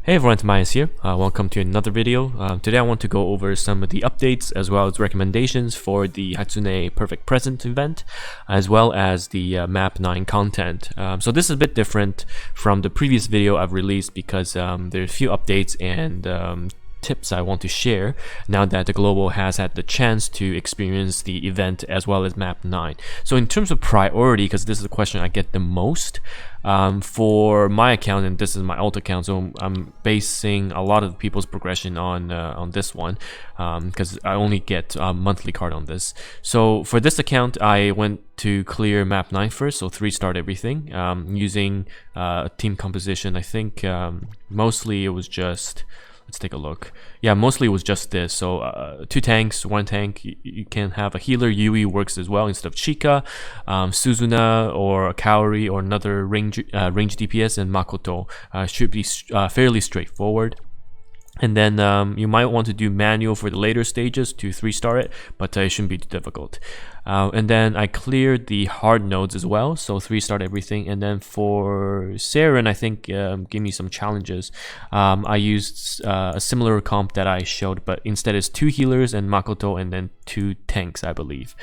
Hey everyone, TimaeuSS here. Welcome to another video. Today I want to go over some of the updates as well as recommendations for the Hatsune Perfect Present event, as well as the Map 9 content. So this is a bit different from the previous video I've released because there's a few updates and tips I want to share now that the global has had the chance to experience the event as well as Map 9. So in terms of priority, because this is the question I get the most, for my account, and this is my alt account, so I'm basing a lot of people's progression on this one because I only get a monthly card on this. So for this account, I went to clear Map 9 first, so 3-starred everything using team composition. I think mostly it was just, let's take a look. Yeah, mostly it was just this. So 2 tanks, 1 tank. You can have a healer. Yui works as well instead of Chika, Suzuna or a Kaori or another range DPS, and Makoto should be fairly straightforward. And then you might want to do manual for the later stages to 3-star it, but it shouldn't be too difficult. And then I cleared the hard nodes as well, so 3-starred everything. And then for Saren, I think give me some challenges. I used a similar comp that I showed, but instead it's 2 healers and Makoto, and then 2 tanks, I believe,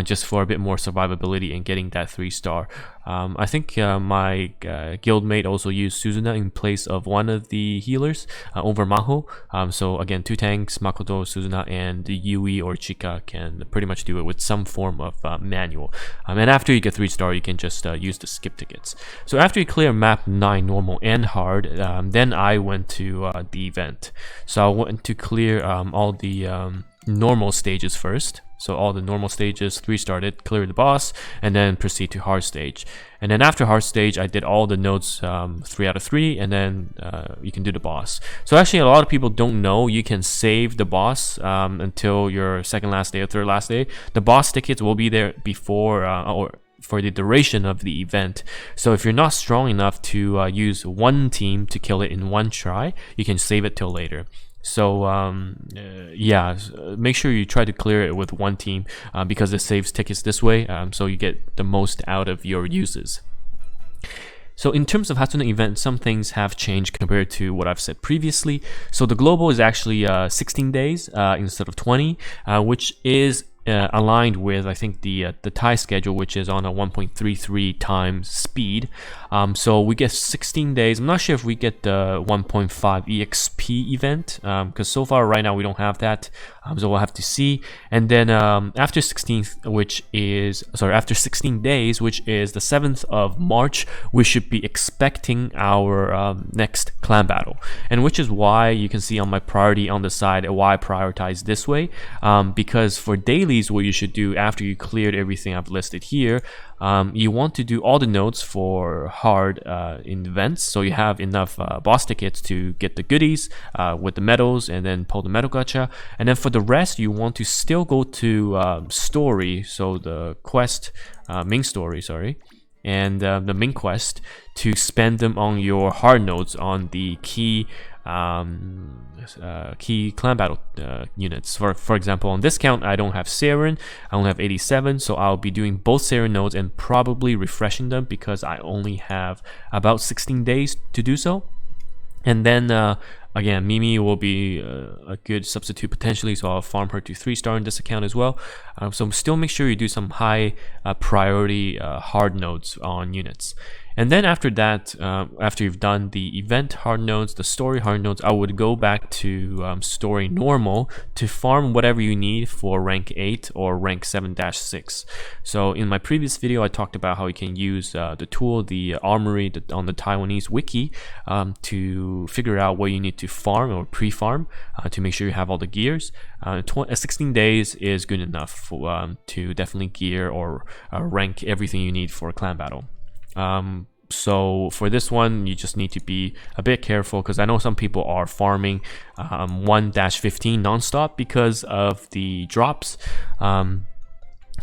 just for a bit more survivability and getting that 3-star. I think my guildmate also used Suzuna in place of one of the healers over Maho. So again, 2 tanks, Makoto, Suzuna, and the Yui or Chika can pretty much do it with some form of manual. And after you get 3-star, you can just use the skip tickets. So after you clear Map 9 normal and hard, then I went to the event. So I went to clear all the normal stages first. So all the normal stages, 3-starred it, clear the boss, and then proceed to hard stage. And then after hard stage, I did all the nodes 3 out of 3, and then you can do the boss. So actually, a lot of people don't know you can save the boss until your second last day or third last day. The boss tickets will be there before or for the duration of the event. So if you're not strong enough to use one team to kill it in one try, you can save it till later. So yeah, make sure you try to clear it with one team because it saves tickets this way, so you get the most out of your uses. So in terms of Hatsune event, some things have changed compared to what I've said previously. So the global is actually 16 days instead of 20, which is aligned with, I think, the Thai schedule, which is on a 1.33 times speed. So we get 16 days. I'm not sure if we get the 1.5 EXP event because so far right now we don't have that. So we'll have to see. And then after 16 days, which is the 7th of March, we should be expecting our next clan battle, and which is why you can see on my priority on the side why I prioritize this way, because for dailies, what you should do after you cleared everything I've listed here, you want to do all the nodes for hard in events, so you have enough boss tickets to get the goodies with the medals and then pull the medal gacha. And then for the rest, you want to still go to story, so the quest, main story, sorry, and the main quest, to spend them on your hard nodes on the key clan battle units. For example, on this count, I don't have Saren, I only have 87, so I'll be doing both Saren nodes and probably refreshing them because I only have about 16 days to do so. And then again, Mimi will be a good substitute potentially, so I'll farm her to 3-star in this account as well. So still make sure you do some high priority hard nodes on units. And then after that, after you've done the event hard nodes, the story hard nodes, I would go back to story normal to farm whatever you need for rank 8 or rank 7-6. So in my previous video, I talked about how you can use the tool, the armory on the Taiwanese wiki, to figure out what you need to farm or pre-farm to make sure you have all the gears. 16 days is good enough for, to definitely gear or rank everything you need for a clan battle. So for this one, you just need to be a bit careful because I know some people are farming 1-15 non-stop because of the drops.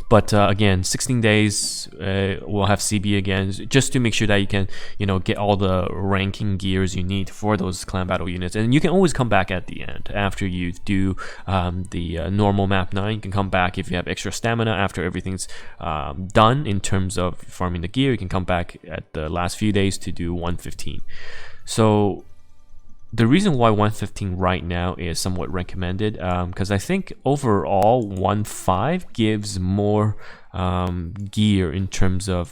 But again, 16 days, we'll have CB again, just to make sure that you can, get all the ranking gears you need for those clan battle units. And you can always come back at the end after you do the normal map 9. You can come back if you have extra stamina after everything's done in terms of farming the gear. You can come back at the last few days to do 115. So the reason why 115 right now is somewhat recommended, because I think overall 1.5 gives more gear in terms of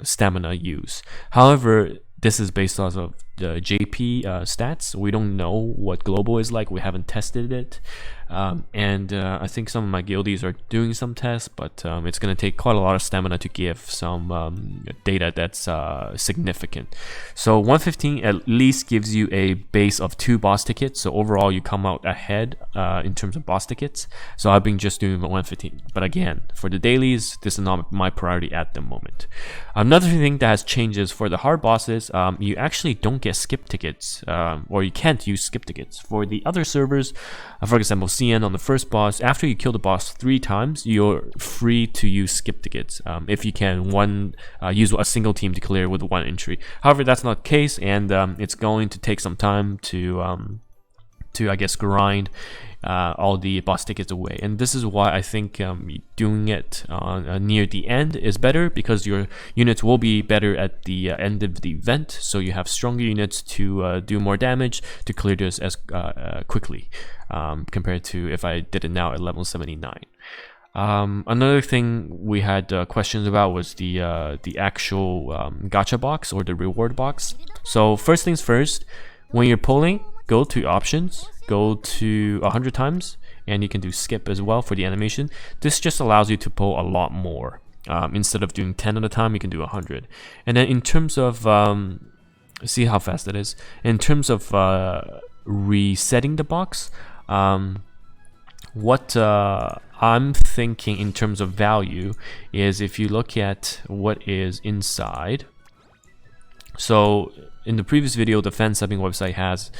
stamina use. However, this is based off of the JP stats. We don't know what global is like. We haven't tested it. And I think some of my guildies are doing some tests, but it's going to take quite a lot of stamina to give some data that's significant. So 115 at least gives you a base of 2 boss tickets. So overall, you come out ahead in terms of boss tickets. So I've been just doing 115. But again, for the dailies, this is not my priority at the moment. Another thing that has changes for the hard bosses, you actually don't get skip tickets, or you can't use skip tickets. For the other servers, for example, CN on the first boss, after you kill the boss 3 times, you're free to use skip tickets if you can use a single team to clear with 1 entry. However, that's not the case, and it's going to take some time to I guess grind all the boss tickets away. And this is why I think doing it near the end is better, because your units will be better at the end of the event, so you have stronger units to do more damage to clear this as quickly compared to if I did it now at level 79. Another thing we had questions about was the actual gacha box or the reward box. So first things first, when you're pulling, go to options, go to 100 times, and you can do skip as well for the animation. This just allows you to pull a lot more. Instead of doing 10 at a time, you can do 100. And then in terms of, see how fast it is. In terms of resetting the box, what I'm thinking in terms of value is if you look at what is inside. So in the previous video, the fan subbing website has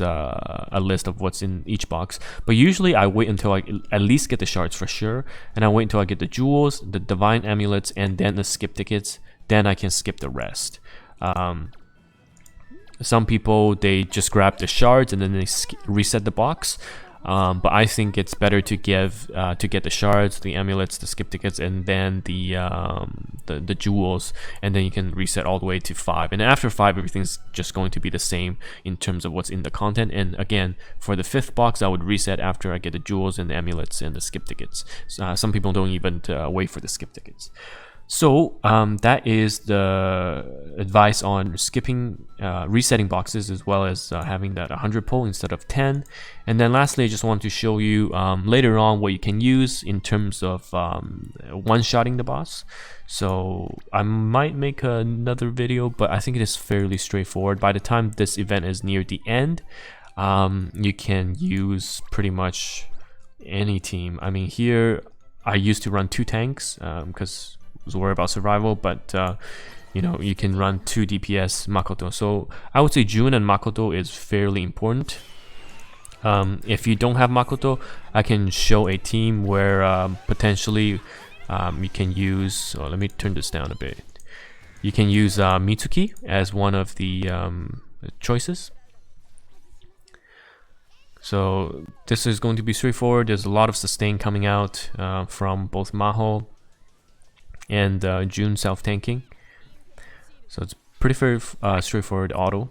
a list of what's in each box, but usually I wait until I at least get the shards for sure, and I wait until I get the jewels, the divine amulets, and then the skip tickets. Then I can skip the rest. Some people, they just grab the shards and then they reset the box. But I think it's better to get the shards, the amulets, the skip tickets, and then the jewels, and then you can reset all the way to 5. And after 5, everything's just going to be the same in terms of what's in the content. And again, for the 5th box, I would reset after I get the jewels and the amulets and the skip tickets. Some people don't even wait for the skip tickets. So that is the advice on skipping, resetting boxes, as well as having that 100 pull instead of 10. And then lastly, I just want to show you later on what you can use in terms of one-shotting the boss. So I might make another video, but I think it is fairly straightforward. By the time this event is near the end, you can use pretty much any team. I mean, here I used to run 2 tanks because was worried about survival, but you know, you can run 2 DPS Makoto. So I would say Jun and Makoto is fairly important. If you don't have Makoto, I can show a team where potentially you can use, so let me turn this down a bit. You can use Mitsuki as one of the choices. So this is going to be straightforward. There's a lot of sustain coming out from both Maho and Jun self-tanking. So it's pretty very straightforward auto.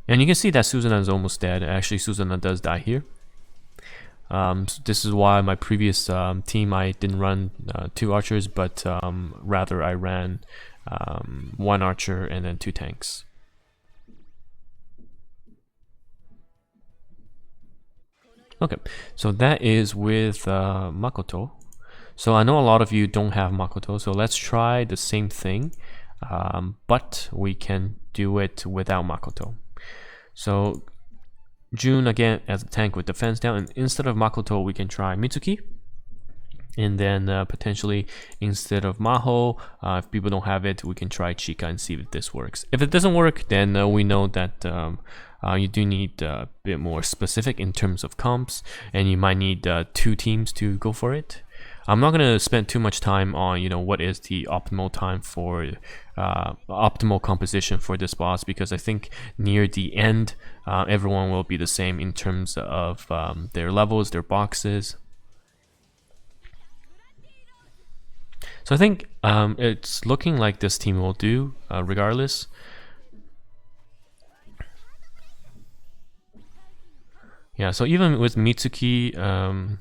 And you can see that Susanna is almost dead. Actually, Susanna does die here. So this is why my previous team, I didn't run 2 archers, but rather I ran 1 archer and then 2 tanks. Okay, so that is with Makoto. So I know a lot of you don't have Makoto, so let's try the same thing, but we can do it without Makoto. So Jun again as a tank with defense down, and instead of Makoto we can try Mitsuki. And then potentially instead of Maho, if people don't have it, we can try Chika and see if this works. If it doesn't work, then we know that you do need a bit more specific in terms of comps, and you might need 2 teams to go for it. I'm not going to spend too much time on, you know, what is the optimal time for optimal composition for this boss, because I think near the end everyone will be the same in terms of their levels, their boxes. So I think it's looking like this team will do regardless. Yeah, so even with Mitsuki,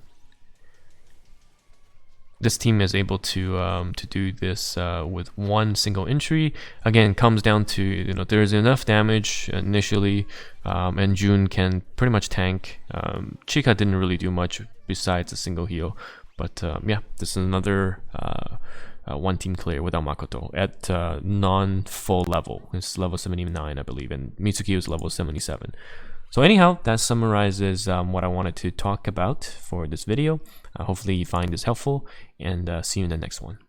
this team is able to do this with one single entry. Again, it comes down to, there's enough damage initially, and Jun can pretty much tank. Chika didn't really do much besides a single heal, but yeah, this is another one team clear without Makoto at non-full level. It's level 79, I believe, and Mitsuki was level 77. So anyhow, that summarizes what I wanted to talk about for this video. Hopefully you find this helpful, and see you in the next one.